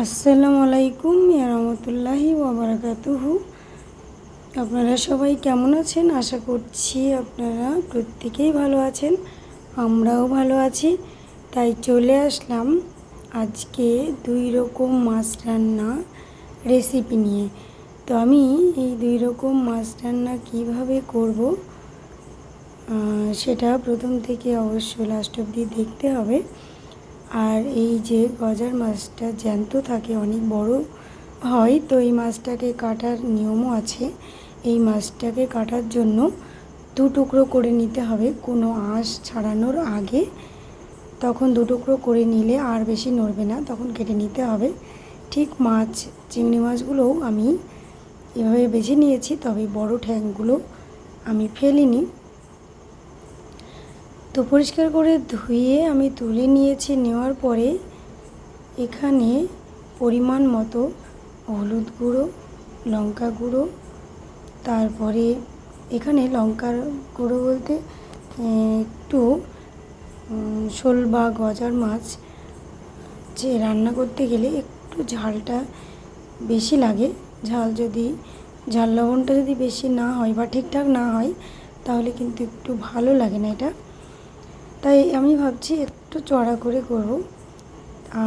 আসসালামু আলাইকুম রহমতুল্লাহি ওয়াবারাকাতুহু। আপনারা সবাই কেমন আছেন? আশা করছি আপনারা প্রত্যেকেই ভালো আছেন, আমরাও ভালো আছি। তাই চলে আসলাম আজকে 2 রকম মাছ রান্না রেসিপি নিয়ে। তো আমি এই 2 রকম মাছ রান্না কীভাবে করব সেটা প্রথম থেকে অবশ্যই লাস্ট অবধি দেখতে হবে। আর এই যে গজার মাছটা জ্যান্ত থাকে, অনেক বড় হয়, তো এই মাছটাকে কাটার নিয়মও আছে। এই মাছটাকে কাটার জন্য 2 টুকরো করে নিতে হবে কোনো আঁশ ছাড়ানোর আগে। তখন 2 টুকরো করে নিলে আর বেশি নড়বে না, তখন কেটে নিতে হবে। ঠিক চিংড়ি মাছগুলোও আমি এভাবে বেছে নিয়েছি, তবে বড় ঠ্যাংগুলো আমি ফেলিনি। তো পরিষ্কার করে ধুয়ে আমি তুলে নিয়েছি। নেওয়ার পরে এখানে পরিমাণ মতো হলুদ গুঁড়ো, লঙ্কা গুঁড়ো, তারপরে এখানে লঙ্কার গুঁড়ো বলতে একটু শোল বা গজার মাছ যে রান্না করতে গেলে একটু ঝালটা বেশি লাগে। ঝাল লবণটা যদি বেশি না হয় বা ঠিকঠাক না হয় তাহলে কিন্তু একটু ভালো লাগে না এটা। তাই আমি ভাবছি একটু চড়া করে করব।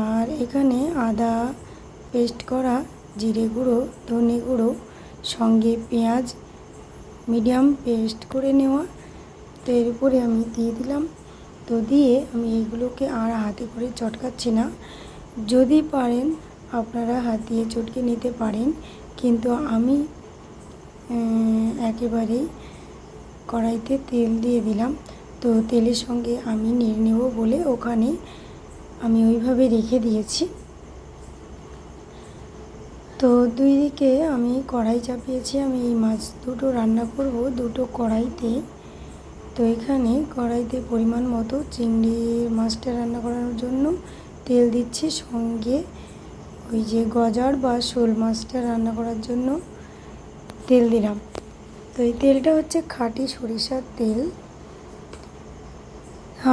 আর এখানে আদা পেস্ট করা, জিরে গুঁড়ো, ধনে গুঁড়ো, সঙ্গে পেঁয়াজ মিডিয়াম পেস্ট করে নেওয়া, তো এর উপরে আমি দিয়ে দিলাম। তো দিয়ে আমি এইগুলোকে আর হাতে করে চটকাচ্ছি না। যদি পারেন আপনারা হাত দিয়ে চটকে নিতে পারেন, কিন্তু আমি একেবারেই কড়াইতে তেল দিয়ে দিলাম। তো তেলের সঙ্গে আমি নেড়ে নেব বলে ওখানে আমি ওইভাবে রেখে দিয়েছি। তো 2 দিকে আমি কড়াই চাপিয়েছি। আমি এই মাছ দুটো রান্না করব 2টো কড়াইতে। তো এখানে কড়াইতে পরিমাণ মতো চিংড়ির মাছটা রান্না করার জন্য তেল দিচ্ছি, সঙ্গে ওই যে গজার বা শোল মাছটা রান্না করার জন্য তেল দিলাম। তো এই তেলটা হচ্ছে খাঁটি সরিষার তেল।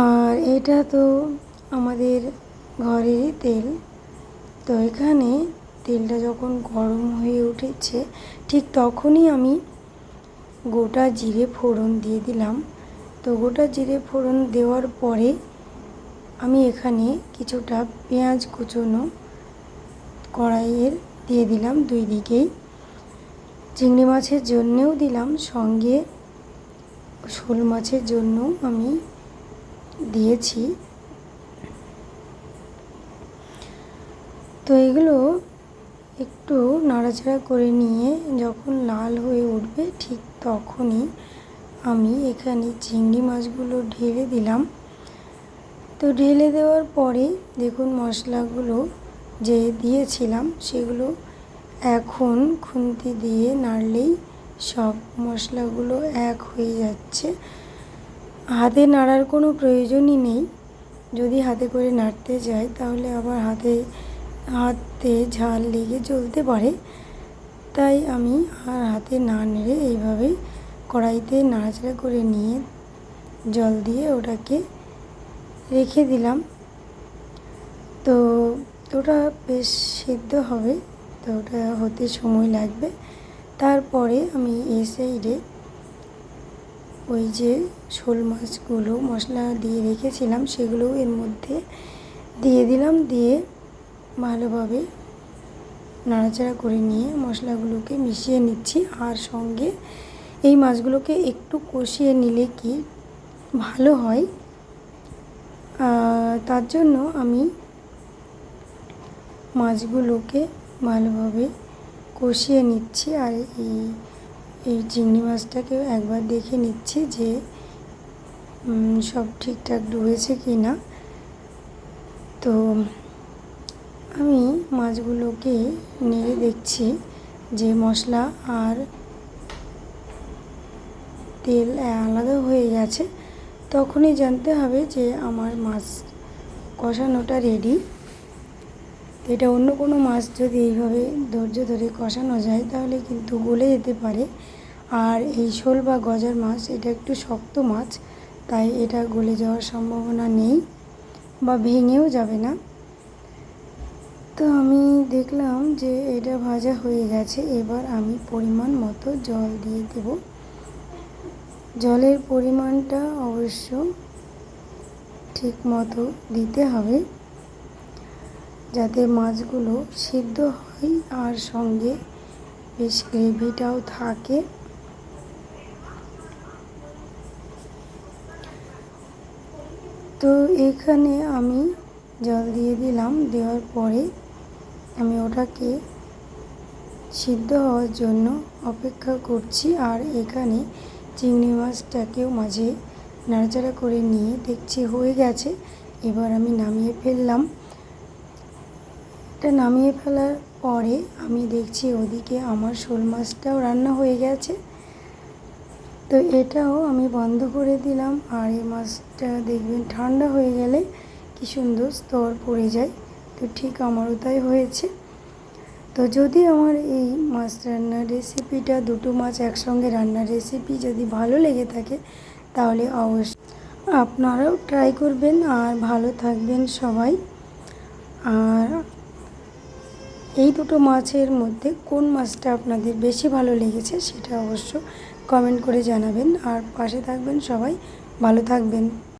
আর এটা তো আমাদের ঘরেরই তেল। তো এখানে তেলটা যখন গরম হয়ে উঠেছে ঠিক তখনই আমি গোটা জিরে ফোড়ন দিয়ে দিলাম। তো গোটা জিরে ফোড়ন দেওয়ার পরে আমি এখানে কিছুটা পেঁয়াজ কুচোনো কড়াইয়ের দিয়ে দিলাম 2 দিকেই। চিংড়ি মাছের জন্যেও দিলাম, সঙ্গে শোল মাছের জন্য আমি দিয়েছি। তো এগুলো একটু নাড়াচাড়া করে নিয়ে যখন লাল হয়ে উঠবে ঠিক তখনই আমি এখানে চিংড়ি মাছগুলো ঢেলে দিলাম। তো ঢেলে দেওয়ার পরে দেখুন মশলাগুলো যে দিয়েছিলাম সেগুলো এখন খুন্তি দিয়ে নাড়লেই সব মশলাগুলো এক হয়ে যাচ্ছে। হাতে নাড়ার কোনো প্রয়োজনই নেই। যদি হাতে করে নাড়তে যাই তাহলে আবার হাতে ঝাল লেগে জ্বলতে পারে। তাই আমি আর হাতে না নেড়ে এইভাবেই কড়াইতে নাড়াচাড়া করে নিয়ে জল দিয়ে ওটাকে রেখে দিলাম। তো ওটা বেশ সিদ্ধ হবে, তো ওটা হতে সময় লাগবে। তারপরে আমি এই সাইডে ওই যে শোল মাছগুলো মশলা দিয়ে রেখেছিলাম সেগুলো এর মধ্যে দিয়ে দিলাম। দিয়ে ভালোভাবে নাড়াচাড়া করে নিয়ে মশলাগুলোকে মিশিয়ে নিচ্ছি। আর সঙ্গে এই মাছগুলোকে একটু কষিয়ে নিলে কি ভালো হয়, তার জন্য আমি মাছগুলোকে ভালোভাবে কষিয়ে নিচ্ছি। আর এই চিংড়ি মাছটাকেও একবার দেখে নিচ্ছি যে সব ঠিকঠাক ডুবেছে কি না। তো আমি মাছগুলোকে নেড়ে দেখছি যে মশলা আর তেল আলাদা হয়ে গেছে। তখনই জানতে হবে যে আমার মাছ কষানোটা রেডি। এটা অন্য কোনো মাছ যদি এইভাবে ধৈর্য ধরে কষানো যায় তাহলে কিন্তু গলে যেতে পারে। আর এই শোল বা গজার মাছ এটা একটু শক্ত মাছ, তাই এটা গলে যাওয়ার সম্ভাবনা নেই বা ভেঙেও যাবে না। তো আমি দেখলাম যে এটা ভাজা হয়ে গেছে। এবার আমি পরিমাণ মতো জল দিয়ে দেব। জলের পরিমাণটা অবশ্য ঠিক মতো দিতে হবে, যাতে মাছগুলো সিদ্ধ হয় আর সঙ্গে বেশ গ্রেভিটাও থাকে। তো এখানে আমি জল দিয়ে দিলাম। দেওয়ার পরে আমি ওটাকে সিদ্ধ হওয়ার জন্য অপেক্ষা করছি। আর এখানে চিংড়ি মাছটাকেও মাঝে নাড়াচাড়া করে নিয়ে দেখছি হয়ে গেছে। এবার আমি নামিয়ে ফেললাম। এটা নামিয়ে ফেলার পরে আমি দেখছি ওদিকে আমার শোল মাছটাও রান্না হয়ে গেছে। তো এটাও আমি বন্ধ করে দিলাম। আর এই মাছটা দেখবেন ঠান্ডা হয়ে গেলে কি সুন্দর স্তর পড়ে যায়। তো ঠিক আমারও তাই হয়েছে। তো যদি আমার এই মাছ রান্নার রেসিপিটা, দুটো মাছ একসঙ্গে রান্নার রেসিপি যদি ভালো লেগে থাকে, তাহলে অবশ্যই আপনারাও ট্রাই করবেন। আর ভালো থাকবেন সবাই। আর এই দুটো মাছের মধ্যে কোন মাছটা আপনাদের বেশি ভালো লেগেছে সেটা অবশ্য কমেন্ট করে জানাবেন। আর পাশে থাকবেন সবাই, ভালো থাকবেন।